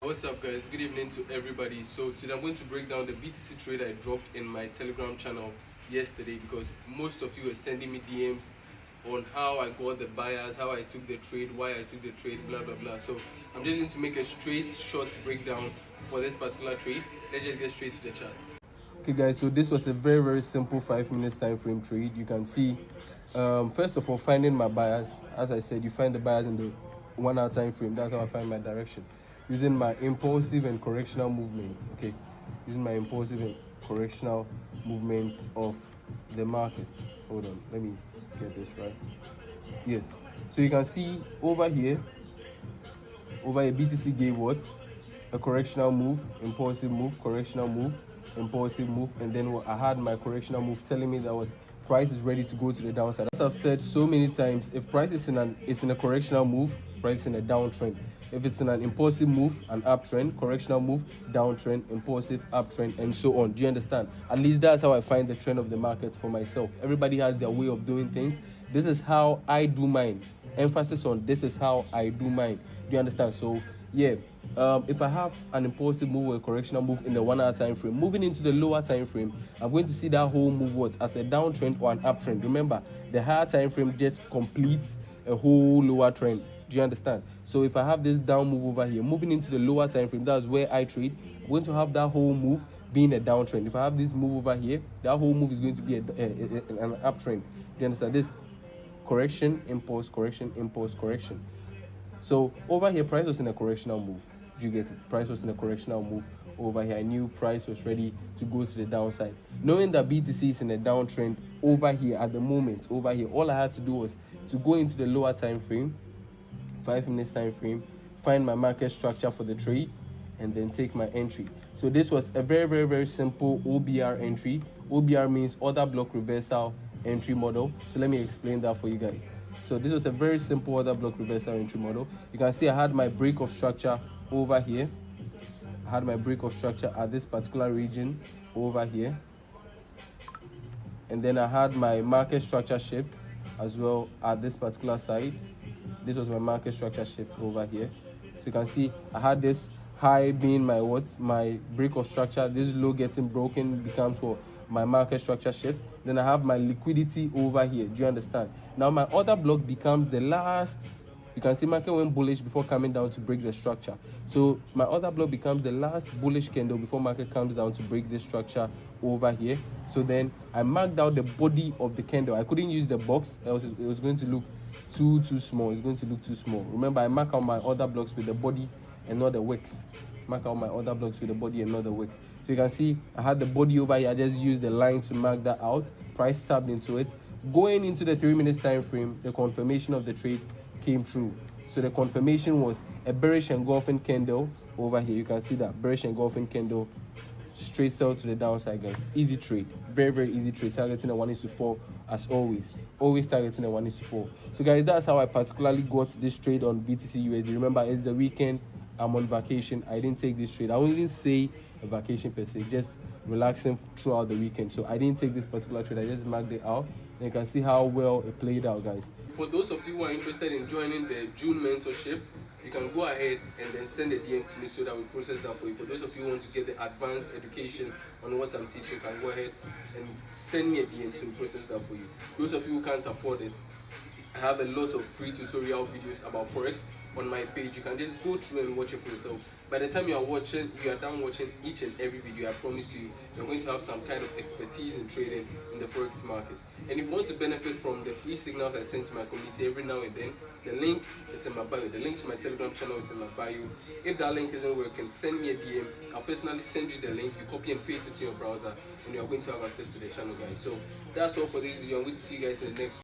What's up guys, good evening to everybody. So today I'm going to break down the BTC trade I dropped in my Telegram channel yesterday, because most of you were sending me DMs on how I got the buyers, how I took the trade, why I took the trade, blah blah blah. So I'm just going to make a straight short breakdown for this particular trade. Let's just get straight to the chart. Okay guys, so this was a very simple 5 minutes time frame trade. You can see first of all, finding my buyers. As I said, you find the buyers in the 1 hour time frame. That's how I find my direction, using my impulsive and correctional movements. Okay, using my impulsive and correctional movements of the market. Hold on, let me get this right. Yes, so you can see over here BTC gave what? A correctional move, impulsive move, correctional move, impulsive move, and then I had my correctional move telling me that what price is ready to go to the downside. As I've said so many times, if price is in a correctional move, price is in a downtrend. If it's in an impulsive move, an uptrend, correctional move, downtrend, impulsive, uptrend, and so on. Do you understand? At least that's how I find the trend of the market for myself. Everybody has their way of doing things. This is how I do mine. Emphasis on this is how I do mine. Do you understand? So yeah, if I have an impulsive move or a correctional move in the 1 hour time frame, moving into the lower time frame, I'm going to see that whole move what as a downtrend or an uptrend. Remember, the higher time frame just completes a whole lower trend. Do you understand? So if I have this down move over here, moving into the lower time frame, that's where I trade. I'm going to have that whole move being a downtrend. If I have this move over here, that whole move is going to be an uptrend. Do you understand? This correction, impulse, correction, impulse, correction. So over here, price was in a correctional move. Do you get it? Price was in a correctional move over here. I knew price was ready to go to the downside. Knowing that BTC is in a downtrend over here at the moment, over here, all I had to do was to go into the lower time frame, 5 minutes time frame, find my market structure for the trade, and then take my entry. So this was a very simple OBR entry. OBR means order block reversal entry model. So let me explain that for you guys. So this was a very simple order block reversal entry model. You can see I had my break of structure over here. I had my break of structure at this particular region over here. And then I had my market structure shift as well at this particular side. This was my market structure shift over here. So you can see I had this high being my break of structure. This low getting broken becomes what? My market structure shift. Then I have my liquidity over here. Do you understand? Now my order block becomes the last. You can see market went bullish before coming down to break the structure. So my order block becomes the last bullish candle before market comes down to break this structure over here. So then I marked out the body of the candle. I couldn't use the box, else it was going to look too small. It's going to look too small. Remember, I mark out my order blocks with the body and not the wicks. Mark out my order blocks with the body and not the wicks. So you can see I had the body over here. I just used the line to mark that out. Price tapped into it. Going into the 3 minutes time frame, the confirmation of the trade came true. So the confirmation was a bearish engulfing candle over here. You can see that bearish engulfing candle, straight sell to the downside, guys. Easy trade, very easy trade, targeting a 1:4 as always targeting a 1:4. So guys, that's how I particularly got this trade on BTCUSD. Remember, it's the weekend, I'm on vacation. I didn't take this trade. I wouldn't say a vacation per se, just relaxing throughout the weekend. So I didn't take this particular trade. I just marked it out. And you can see how well it played out, guys. For those of you who are interested in joining the June mentorship, you can go ahead and then send a DM to me so that we process that for you. For those of you who want to get the advanced education on what I'm teaching, you can go ahead and send me a DM to process that for you. Those of you who can't afford it, I have a lot of free tutorial videos about Forex on my page. You can just go through and watch it for yourself. By the time you are done watching each and every video, I promise you, you're going to have some kind of expertise in trading in the Forex market. And if you want to benefit from the free signals I send to my community every now and then, the link is in my bio. The link to my Telegram channel is in my bio. If that link isn't working, send me a DM. I'll personally send you the link. You copy and paste it to your browser, and you're going to have access to the channel, guys. So that's all for this video. I'm going to see you guys in the next